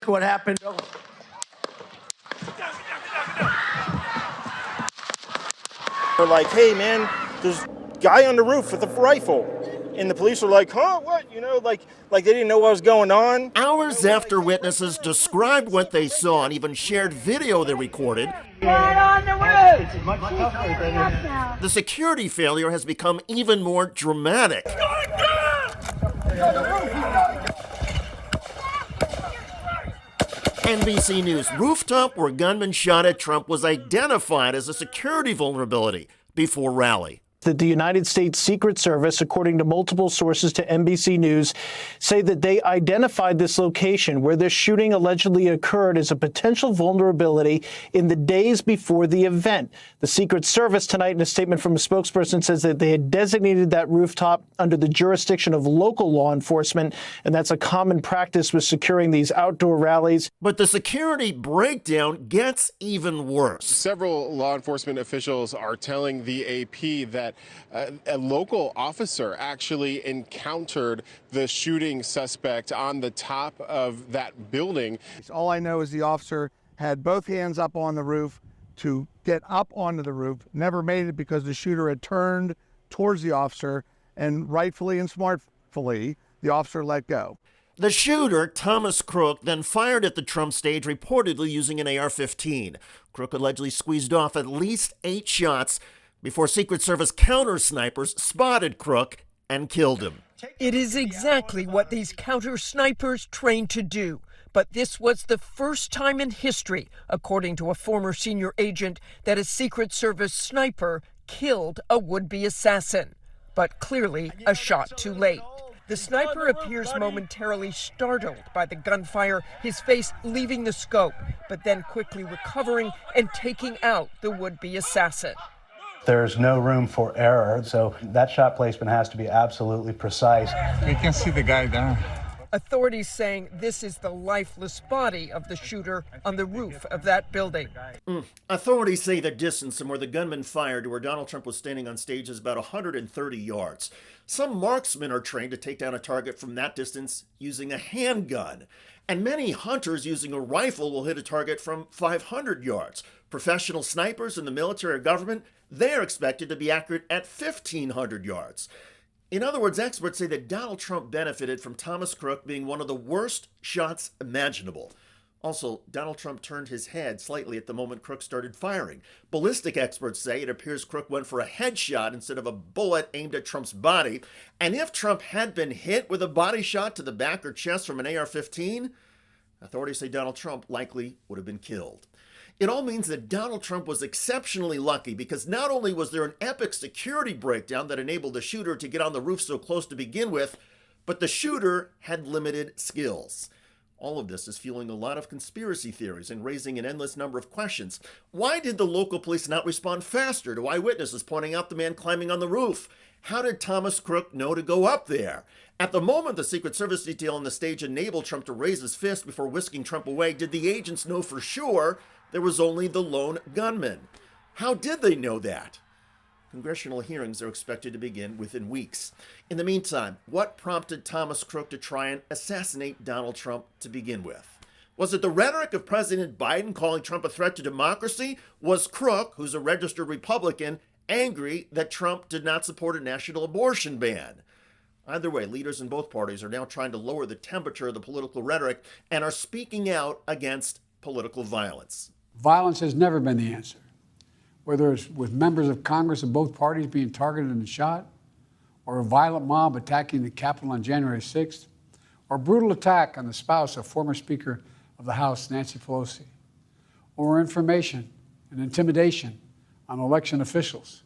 what happened. They're like, hey man, there's a guy on the roof with a rifle. And the police were like, huh, what? You know, like they didn't know what was going on. Hours after witnesses described what they saw and even shared video they recorded, on the roof! the security failure has become even more dramatic. NBC News rooftop where gunman shot at Trump was identified as a security vulnerability before rally. That the United States Secret Service, according to multiple sources to NBC News, say that they identified this location where this shooting allegedly occurred as a potential vulnerability in the days before the event. The Secret Service tonight, in a statement from a spokesperson, says that they had designated that rooftop under the jurisdiction of local law enforcement, and that's a common practice with securing these outdoor rallies. But the security breakdown gets even worse. Several law enforcement officials are telling the AP that a local officer actually encountered the shooting suspect on the top of that building. All I know is the officer had both hands up on the roof to get up onto the roof, never made it because the shooter had turned towards the officer, and rightfully and smartfully, the officer let go. The shooter, Thomas Crook, then fired at the Trump stage, reportedly using an AR-15. Crook allegedly squeezed off at least 8 shots before Secret Service counter-snipers spotted Crook and killed him. It is exactly what these counter-snipers train to do. But this was the first time in history, according to a former senior agent, that a Secret Service sniper killed a would-be assassin. But clearly a shot too late. The sniper appears momentarily startled by the gunfire, his face leaving the scope, but then quickly recovering and taking out the would-be assassin. There's no room for error, so that shot placement has to be absolutely precise. You can see the guy there. Authorities saying this is the lifeless body of the shooter on the roof of that building. Authorities say the distance from where the gunman fired to where Donald Trump was standing on stage is about 130 yards. Some marksmen are trained to take down a target from that distance using a handgun. And many hunters using a rifle will hit a target from 500 yards. Professional snipers in the military or government, they're expected to be accurate at 1,500 yards. In other words, experts say that Donald Trump benefited from Thomas Crook being one of the worst shots imaginable. Also, Donald Trump turned his head slightly at the moment Crook started firing. Ballistic experts say it appears Crook went for a headshot instead of a bullet aimed at Trump's body. And if Trump had been hit with a body shot to the back or chest from an AR-15, authorities say Donald Trump likely would have been killed. It all means that Donald Trump was exceptionally lucky because not only was there an epic security breakdown that enabled the shooter to get on the roof so close to begin with, but the shooter had limited skills. All of this is fueling a lot of conspiracy theories and raising an endless number of questions. Why did the local police not respond faster to eyewitnesses pointing out the man climbing on the roof? How did Thomas Crook know to go up there? At the moment the Secret Service detail on the stage enabled Trump to raise his fist before whisking Trump away, did the agents know for sure there was only the lone gunman? How did they know that? Congressional hearings are expected to begin within weeks. In the meantime, what prompted Thomas Crook to try and assassinate Donald Trump to begin with? Was it the rhetoric of President Biden calling Trump a threat to democracy? Was Crook, who's a registered Republican, angry that Trump did not support a national abortion ban? Either way, leaders in both parties are now trying to lower the temperature of the political rhetoric and are speaking out against political violence. Violence has never been the answer. Whether it's with members of Congress of both parties being targeted and shot, or a violent mob attacking the Capitol on January 6th, or a brutal attack on the spouse of former Speaker of the House, Nancy Pelosi, or information and intimidation on election officials,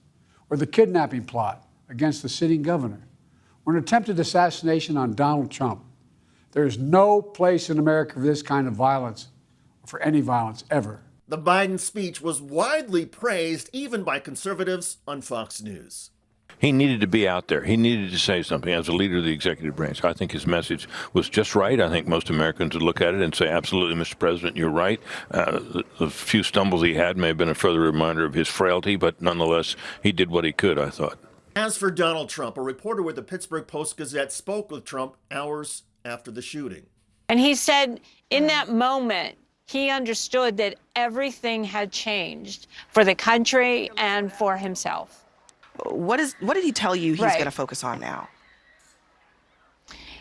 or the kidnapping plot against the sitting governor, or an attempted assassination on Donald Trump. There is no place in America for this kind of violence, or for any violence ever. The Biden speech was widely praised, even by conservatives on Fox News. He needed to be out there. He needed to say something as a leader of the executive branch. I think his message was just right. I think most Americans would look at it and say, absolutely, Mr. President, you're right. The few stumbles he had may have been a further reminder of his frailty, but nonetheless, he did what he could, I thought. As for Donald Trump, a reporter with the Pittsburgh Post-Gazette spoke with Trump hours after the shooting. And he said In that moment, he understood that everything had changed for the country and for himself. What did he tell you he's going to focus on now?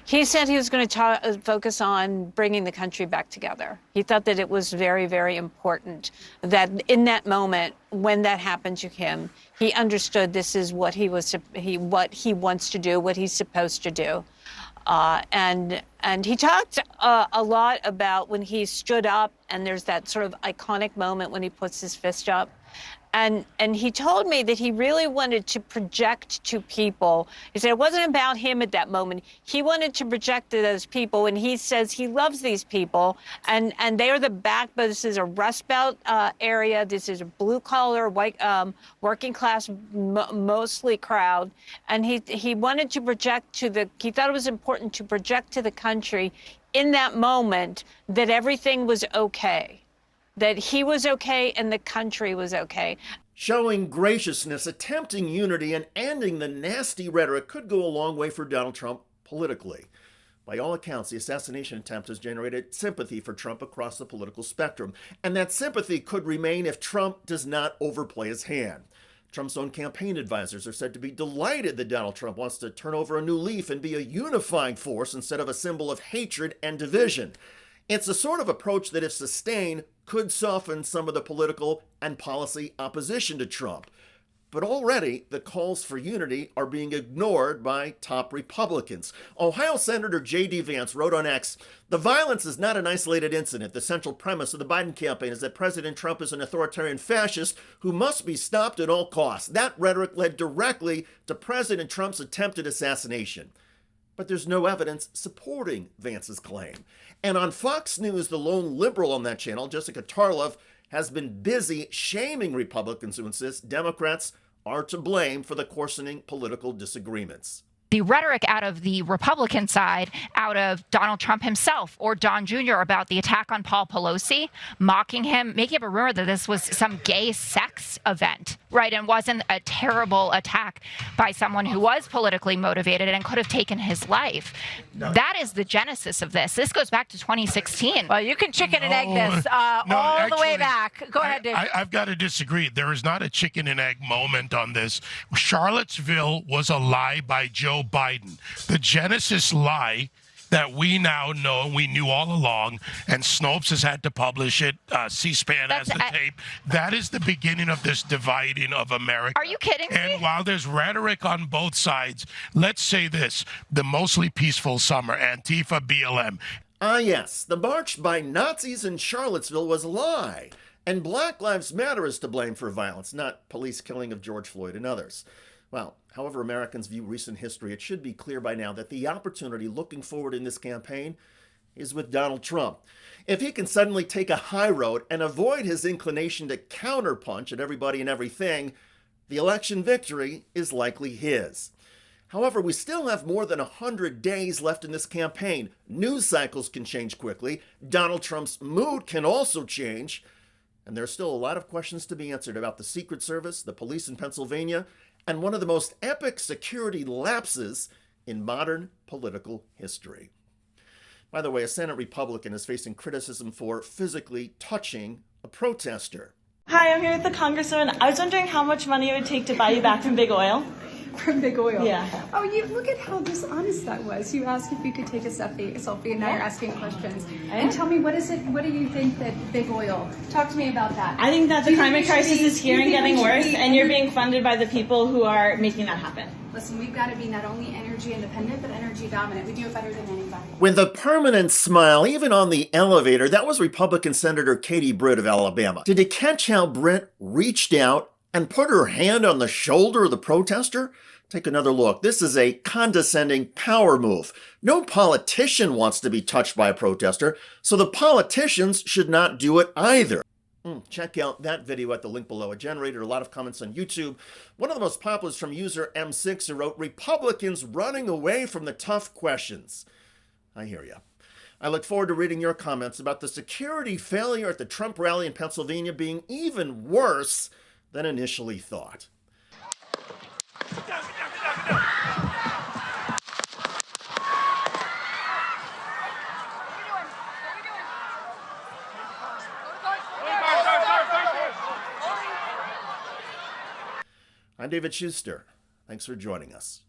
He said he was going to focus on bringing the country back together. He thought that it was very, very important that in that moment, when that happened to him, he understood this is what what he wants to do, what he's supposed to do. And he talked a lot about when he stood up, and there's that sort of iconic moment when he puts his fist up. And he told me that he really wanted to project to people. He said it wasn't about him at that moment. He wanted to project to those people, and he says he loves these people, and they are the backbone. This is a Rust Belt area. This is a blue-collar, white, working-class, mostly crowd. And he wanted to project to he thought it was important to project to the country in that moment that everything was okay. That he was okay and the country was okay. Showing graciousness, attempting unity, and ending the nasty rhetoric could go a long way for Donald Trump politically. By all accounts, the assassination attempt has generated sympathy for Trump across the political spectrum, and that sympathy could remain if Trump does not overplay his hand. Trump's own campaign advisors are said to be delighted that Donald Trump wants to turn over a new leaf and be a unifying force instead of a symbol of hatred and division. It's the sort of approach that, if sustained, could soften some of the political and policy opposition to Trump. But already, the calls for unity are being ignored by top Republicans. Ohio Senator J.D. Vance wrote on X, "The violence is not an isolated incident. The central premise of the Biden campaign is that President Trump is an authoritarian fascist who must be stopped at all costs. That rhetoric led directly to President Trump's attempted assassination." But there's no evidence supporting Vance's claim. And on Fox News, the lone liberal on that channel, Jessica Tarlov, has been busy shaming Republicans who insist Democrats are to blame for the coarsening political disagreements. The rhetoric out of the Republican side, out of Donald Trump himself or Don Jr. about the attack on Paul Pelosi, mocking him, making up a rumor that this was some gay sex event, right? And wasn't a terrible attack by someone who was politically motivated and could have taken his life. No. That is the genesis of this. This goes back to 2016. Well, you can chicken and egg this all the way back. Go ahead, Dave. I've got to disagree. There is not a chicken and egg moment on this. Charlottesville was a lie by Joe Biden. The Genesis lie that we now know, we knew all along, and Snopes has had to publish it, C-SPAN has the tape. That is the beginning of this dividing of America. Are you kidding me? And while there's rhetoric on both sides, let's say this, the mostly peaceful summer, Antifa, BLM. Ah yes, the march by Nazis in Charlottesville was a lie. And Black Lives Matter is to blame for violence, not police killing of George Floyd and others. Well, however Americans view recent history, it should be clear by now that the opportunity looking forward in this campaign is with Donald Trump. If he can suddenly take a high road and avoid his inclination to counterpunch at everybody and everything, the election victory is likely his. However, we still have more than 100 days left in this campaign. News cycles can change quickly. Donald Trump's mood can also change. And there's still a lot of questions to be answered about the Secret Service, the police in Pennsylvania, and one of the most epic security lapses in modern political history. By the way, a Senate Republican is facing criticism for physically touching a protester. Hi, I'm here with the Congressman. I was wondering how much money it would take to buy you back from Big Oil. From Big Oil? Yeah. Oh, you look at how dishonest that was. You asked if you could take a selfie, and now you're asking questions. And tell me, what do you think that Big Oil? Talk to me about that. I think that the climate crisis is here and getting worse, and you're being funded by the people who are making that happen. Listen, we've got to be not only energy independent, but energy dominant. We do it better than anybody. With a permanent smile, even on the elevator, that was Republican Senator Katie Britt of Alabama. Did you catch how Britt reached out and put her hand on the shoulder of the protester? Take another look. This is a condescending power move. No politician wants to be touched by a protester, so the politicians should not do it either. Check out that video at the link below. It generated a lot of comments on YouTube. One of the most popular is from user M6, who wrote, "Republicans running away from the tough questions." I hear you. I look forward to reading your comments about the security failure at the Trump rally in Pennsylvania being even worse than initially thought. I'm David Shuster. Thanks for joining us.